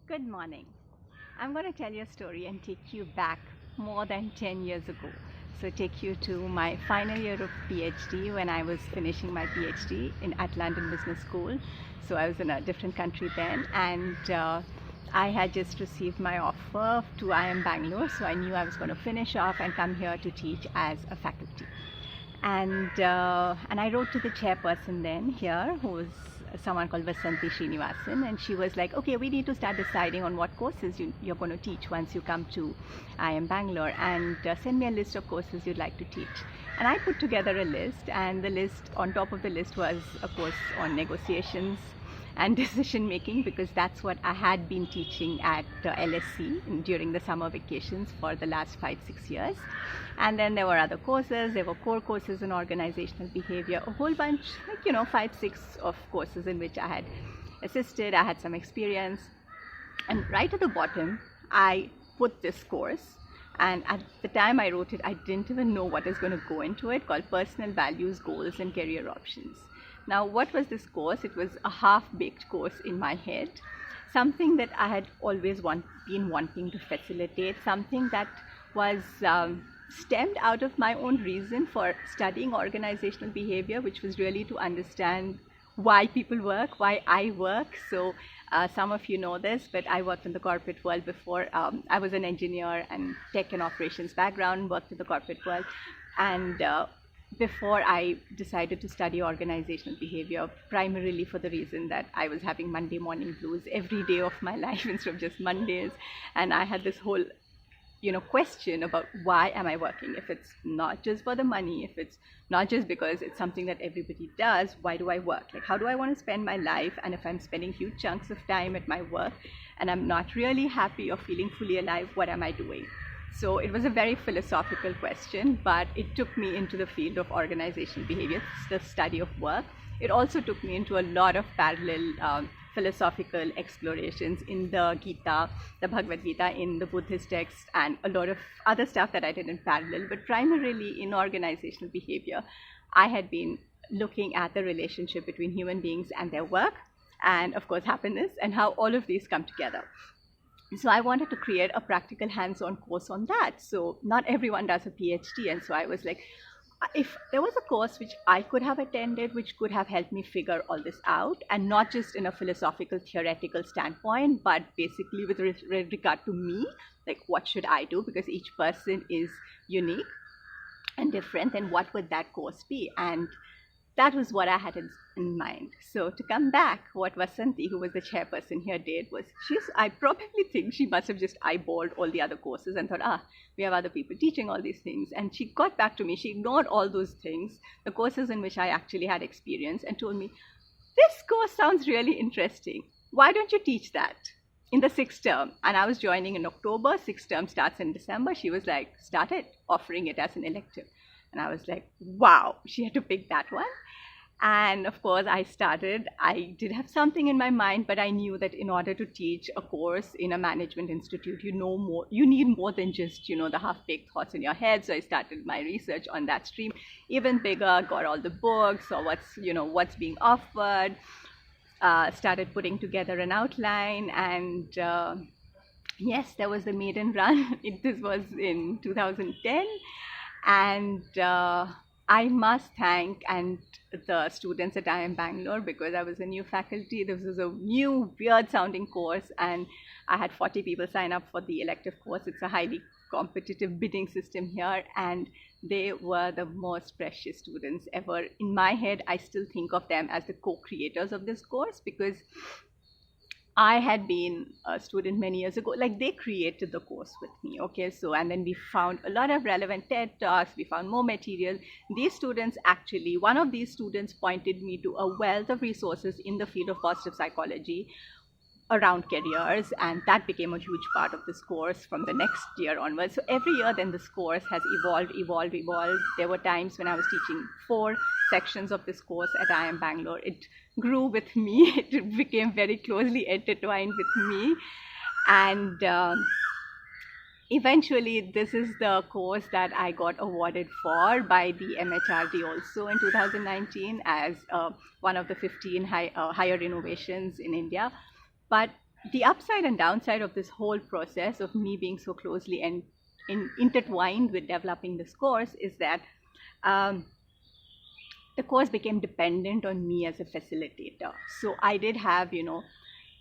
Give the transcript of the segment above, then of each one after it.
Good morning. I'm going to tell you a story and take you back more than 10 years ago. So, take you to my final year of PhD when I was finishing my PhD at London Business School. So, I was in a different country then, and I had just received my offer to IIM Bangalore. So, I knew I was going to finish off and come here to teach as a faculty. And I wrote to the chairperson then here, who was someone called Vasanthi Srinivasan, and she was like, okay, we need to start deciding on what courses you're going to teach once you come to IIM Bangalore, and send me a list of courses you'd like to teach. And I put together a list, and the list, on top of the list was a course on negotiations and decision making, because that's what I had been teaching at LSC during the summer vacations for the last 5-6 years. And then there were other courses. There were core courses in organizational behavior, a whole bunch, 5-6 of courses in which I had assisted. I had some experience, and right at the bottom I put this course, and at the time I wrote it, I didn't even know what is going to go into it, called Personal Values, Goals and Career Options. Now, what was this course? It was a half-baked course in my head, something that I had always been wanting to facilitate, something that was stemmed out of my own reason for studying organizational behavior, which was really to understand why people work, why I work. So some of you know this, but I worked in the corporate world before. I was an engineer and tech and operations background, worked in the corporate world, and before I decided to study organizational behavior, primarily for the reason that I was having Monday morning blues every day of my life instead of just Mondays. And I had this whole question about why am I working? If it's not just for the money, if it's not just because it's something that everybody does, why do I work? Like, how do I want to spend my life? And if I'm spending huge chunks of time at my work and I'm not really happy or feeling fully alive, what am I doing? So it was a very philosophical question, but it took me into the field of organizational behavior, the study of work. It also took me into a lot of parallel philosophical explorations in the Gita, the Bhagavad Gita, in the Buddhist texts, and a lot of other stuff that I did in parallel. But primarily in organizational behavior, I had been looking at the relationship between human beings and their work, and of course happiness, and how all of these come together. So I wanted to create a practical hands-on course on that. So not everyone does a PhD, and so I was like, if there was a course which I could have attended, which could have helped me figure all this out, and not just in a philosophical, theoretical standpoint, but basically with regard to me, like what should I do? Because each person is unique and different, then what would that course be? And that was what I had in mind. So to come back, what Vasanthi, who was the chairperson here, did was, I probably think she must have just eyeballed all the other courses and thought, we have other people teaching all these things. And she got back to me. She ignored all those things, the courses in which I actually had experience, and told me, this course sounds really interesting. Why don't you teach that in the 6th term? And I was joining in October. 6th term starts in December. She was like, start it, offering it as an elective. And I was like, wow, she had to pick that one. And of course, I started. I did have something in my mind, but I knew that in order to teach a course in a management institute, you need more than just, the half-baked thoughts in your head. So I started my research on that stream, even bigger, got all the books, or what's being offered, started putting together an outline, and yes, there was the maiden run. This was in 2010. And I must thank the students at IIM Bangalore, because I was a new faculty. This was a new, weird-sounding course, and I had 40 people sign up for the elective course. It's a highly competitive bidding system here, and they were the most precious students ever. In my head, I still think of them as the co-creators of this course, because I had been a student many years ago. Like, they created the course with me, okay? So, and then we found a lot of relevant TED Talks, we found more material. These students actually, one of these students pointed me to a wealth of resources in the field of positive psychology around careers, and that became a huge part of this course from the next year onwards. So every year then this course has evolved. There were times when I was teaching 4 sections of this course at IIM Bangalore. It grew with me. It became very closely intertwined with me, and eventually this is the course that I got awarded for by the MHRD also in 2019 as one of the 15 higher innovations in India. But the upside and downside of this whole process of me being so closely and intertwined with developing this course is that the course became dependent on me as a facilitator. So I did have,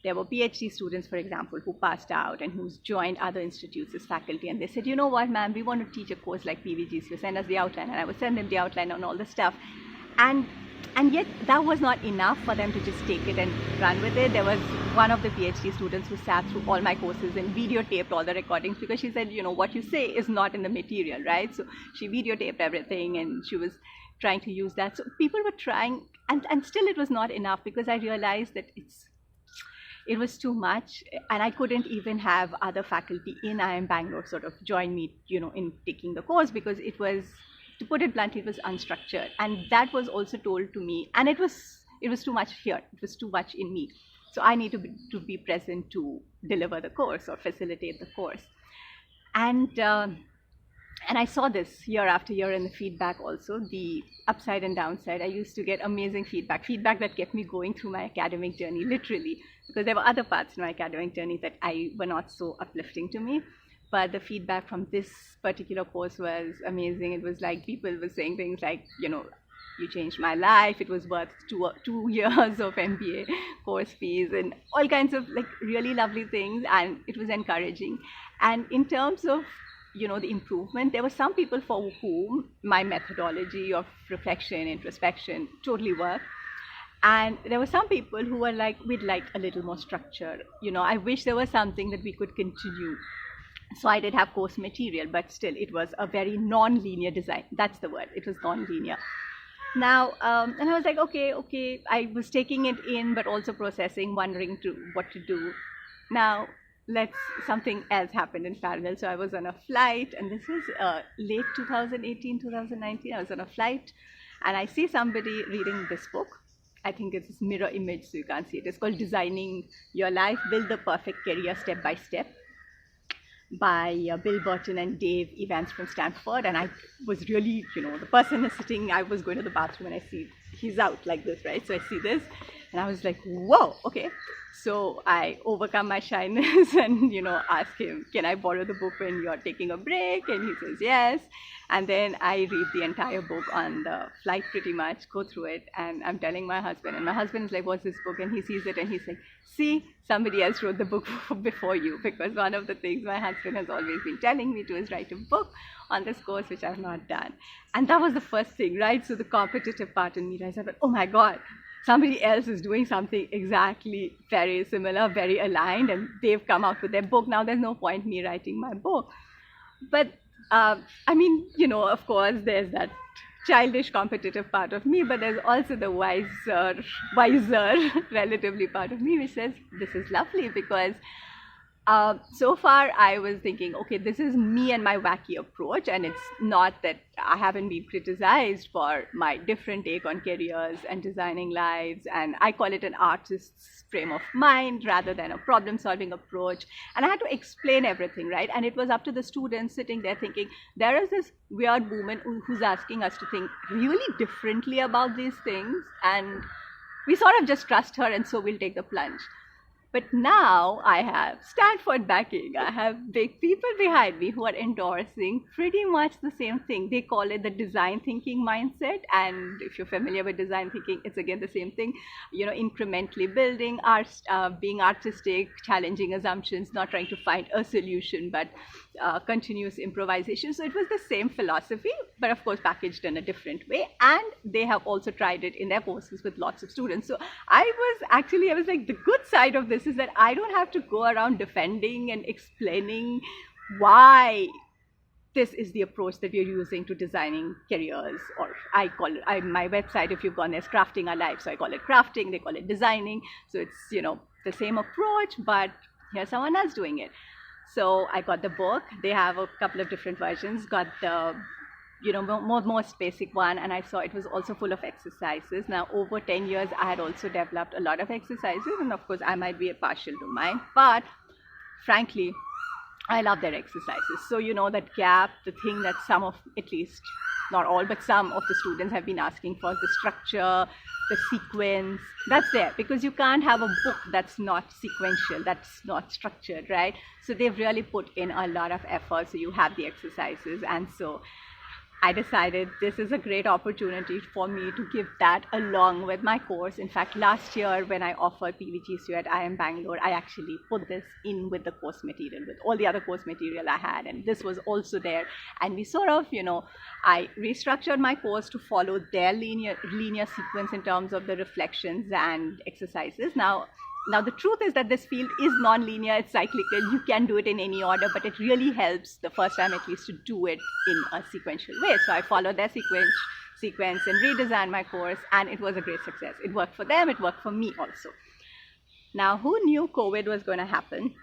there were PhD students, for example, who passed out and who's joined other institutes as faculty. And they said, you know what, ma'am, we want to teach a course like PVG. So send us the outline. And I would send them the outline on all the stuff. And yet that was not enough for them to just take it and run with it. There was one of the PhD students who sat through all my courses and videotaped all the recordings, because she said, what you say is not in the material, right? So she videotaped everything and she was trying to use that. So people were trying, and still it was not enough, because I realized that it was too much, and I couldn't even have other faculty in IIM Bangalore sort of join me, in taking the course, because it was, to put it bluntly, it was unstructured. And that was also told to me, and it was too much here, it was too much in me. So I need to be present to deliver the course or facilitate the course. And I saw this year after year in the feedback also, the upside and downside. I used to get amazing feedback that kept me going through my academic journey, literally, because there were other parts in my academic journey that were not so uplifting to me. But the feedback from this particular course was amazing. It was like people were saying things like, you changed my life. It was worth 2 years of MBA course fees and all kinds of like really lovely things. And it was encouraging. And in terms of, the improvement, there were some people for whom my methodology of reflection, introspection totally worked. And there were some people who were like, we'd like a little more structure. I wish there was something that we could continue. So I did have course material, but still it was a very non-linear design. That's the word. It was non-linear. Now, and I was like, okay. I was taking it in, but also processing, wondering what to do. Now, something else happened in parallel. So I was on a flight, and this was late 2018, 2019. I was on a flight, and I see somebody reading this book. I think it's this mirror image, so you can't see it. It's called Designing Your Life, Build the Perfect Career Step by Step, by Bill Burton and Dave Evans from Stanford. And I was really, the person is sitting, I was going to the bathroom, and I see he's out like this, right? So I see this, and I was like, whoa, okay. So I overcome my shyness and, ask him, can I borrow the book when you're taking a break? And he says, yes. And then I read the entire book on the flight pretty much, go through it. And I'm telling my husband, and my husband is like, what's this book? And he sees it and he's like, see, somebody else wrote the book before you. Because one of the things my husband has always been telling me to is write a book on this course, which I've not done. And that was the first thing, right? So the competitive part in me, I said, oh my God, somebody else is doing something exactly very similar, very aligned, and they've come out with their book. Now there's no point me writing my book. But of course, there's that childish competitive part of me, but there's also the wiser relatively part of me, which says, this is lovely, because so far I was thinking, okay, this is me and my wacky approach, and it's not that I haven't been criticized for my different take on careers and designing lives, and I call it an artist's frame of mind rather than a problem-solving approach. And I had to explain everything, right? And it was up to the students sitting there thinking, there is this weird woman who's asking us to think really differently about these things, and we sort of just trust her, and so we'll take the plunge. But now I have Stanford backing. I have big people behind me who are endorsing pretty much the same thing. They call it the design thinking mindset. And if you're familiar with design thinking, it's again the same thing. Incrementally building, being artistic, challenging assumptions, not trying to find a solution, but continuous improvisation. So it was the same philosophy, but of course packaged in a different way. And they have also tried it in their courses with lots of students. So I was like, the good side of this is that I don't have to go around defending and explaining why this is the approach that we're using to designing careers. Or I call it, my website, if you've gone there, is Crafting Our Lives. So I call it crafting, they call it designing. So it's, the same approach, but here's someone else doing it. So I got the book. They have a couple of different versions. Got the most basic one, and I saw it was also full of exercises. Now over 10 years I had also developed a lot of exercises, and of course I might be partial to mine, but frankly I love their exercises. So, that gap, the thing that some of, at least not all, but some of the students have been asking for, the structure, the sequence, that's there, because you can't have a book that's not sequential, that's not structured, right? So they've really put in a lot of effort. So you have the exercises, and so I decided this is a great opportunity for me to give that along with my course. In fact, last year when I offered PVGCU at IIM Bangalore, I actually put this in with the course material, with all the other course material I had, and this was also there. And we sort of, I restructured my course to follow their linear sequence in terms of the reflections and exercises. Now, the truth is that this field is non-linear, it's cyclical. You can do it in any order, but it really helps the first time at least to do it in a sequential way. So I followed their sequence and redesigned my course, and it was a great success. It worked for them, it worked for me also. Now, who knew COVID was going to happen?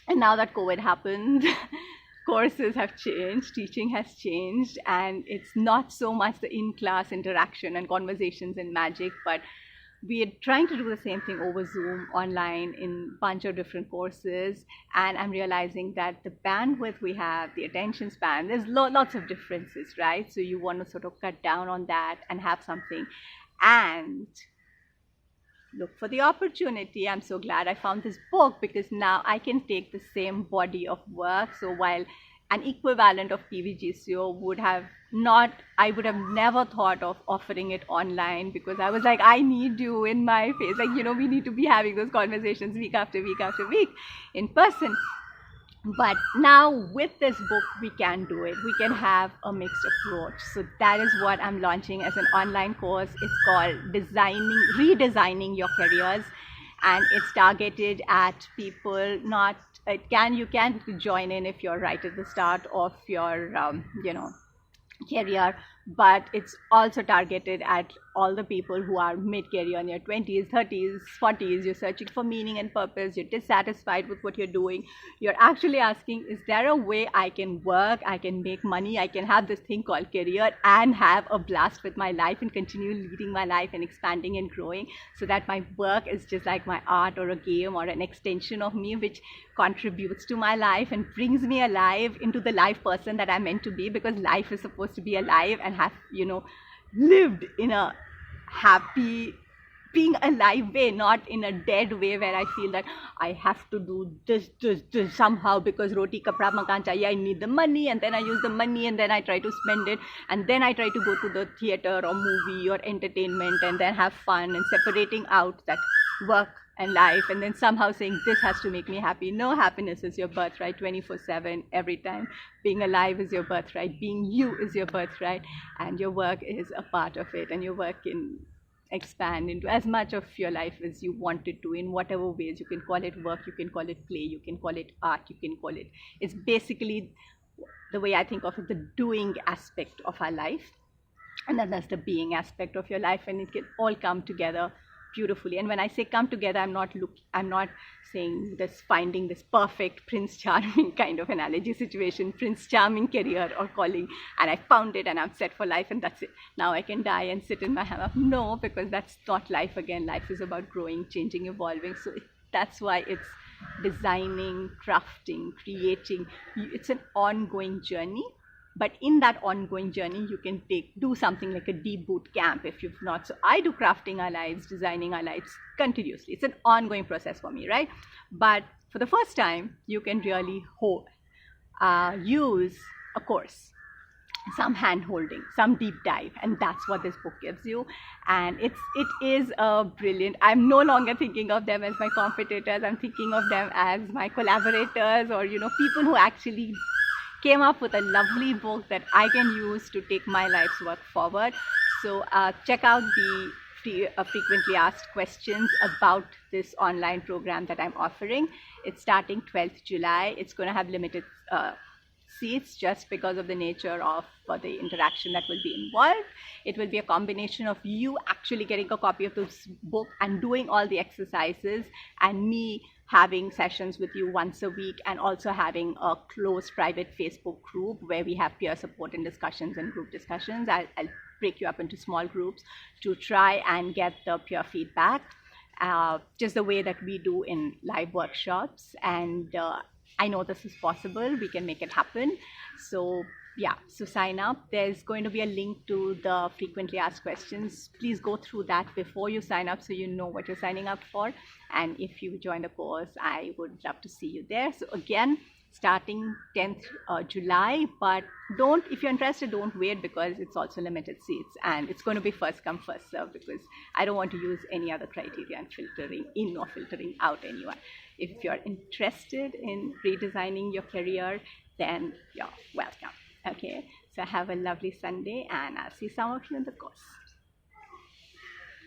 And now that COVID happened, courses have changed, teaching has changed, and it's not so much the in-class interaction and conversations and magic, but we are trying to do the same thing over Zoom, online, in a bunch of different courses. And I'm realizing that the bandwidth we have, the attention span, there's lots of differences, right? So you want to sort of cut down on that and have something and look for the opportunity. I'm so glad I found this book, because now I can take the same body of work. So while an equivalent of PVGCO I would have never thought of offering it online, because I was like, I need you in my face. Like, we need to be having those conversations week after week after week in person. But now with this book, we can do it. We can have a mixed approach. So that is what I'm launching as an online course. It's called Redesigning Your Careers. And it's targeted at people, you can join in if you're right at the start of your, career, but it's also targeted at all the people who are mid-career, in your 20s, 30s, 40s. You're searching for meaning and purpose. You're dissatisfied with what you're doing. You're actually asking, is there a way I can work, I can make money, I can have this thing called career and have a blast with my life and continue leading my life and expanding and growing, so that my work is just like my art or a game or an extension of me, which contributes to my life and brings me alive into the life person that I'm meant to be, because life is supposed to be alive and have, lived in a happy, being alive way, not in a dead way where I feel that I have to do this somehow, because roti kapra makan chahiye, I need the money, and then I use the money, and then I try to spend it, and then I try to go to the theater or movie or entertainment and then have fun, and separating out that work and life, and then somehow saying this has to make me happy. No, happiness is your birthright 24/7, every time. Being alive is your birthright. Being you is your birthright, and your work is a part of it, and your work can expand into as much of your life as you want it to, in whatever ways. You can call it work, you can call it play, you can call it art, you can call it, it's basically, the way I think of it, the doing aspect of our life, and then there's the being aspect of your life, and it can all come together beautifully. And when I say come together, I'm not saying this finding this perfect Prince Charming kind of analogy situation, Prince Charming career or calling, and I found it and I'm set for life and that's it. Now I can die and sit in my hammock. No, because that's not life again. Life is about growing, changing, evolving. So that's why it's designing, crafting, creating. It's an ongoing journey. But in that ongoing journey, you can do something like a deep boot camp if you've not. So I do crafting our lives, designing our lives continuously. It's an ongoing process for me, right? But for the first time, you can really use a course, some hand holding, some deep dive, and that's what this book gives you. And it is a brilliant. I'm no longer thinking of them as my competitors. I'm thinking of them as my collaborators, or people who actually came up with a lovely book that I can use to take my life's work forward. So check out the frequently asked questions about this online program that I'm offering. It's starting 12th July. It's going to have limited seats just because of the nature of the interaction that will be involved. It will be a combination of you actually getting a copy of this book and doing all the exercises, and me having sessions with you once a week, and also having a close private Facebook group where we have peer support and discussions and group discussions. I'll break you up into small groups to try and get the peer feedback, just the way that we do in live workshops. And I know this is possible. We can make it happen. So yeah, so sign up. There's going to be a link to the frequently asked questions. Please go through that before you sign up so you know what you're signing up for. And if you join the course, I would love to see you there. So again, starting 10th July, but if you're interested, don't wait, because it's also limited seats, and it's going to be first come first serve, because I don't want to use any other criteria and filtering in or filtering out anyone. If you're interested in redesigning your career, then you're welcome. Okay, so have a lovely Sunday, and I'll see some of you in the course.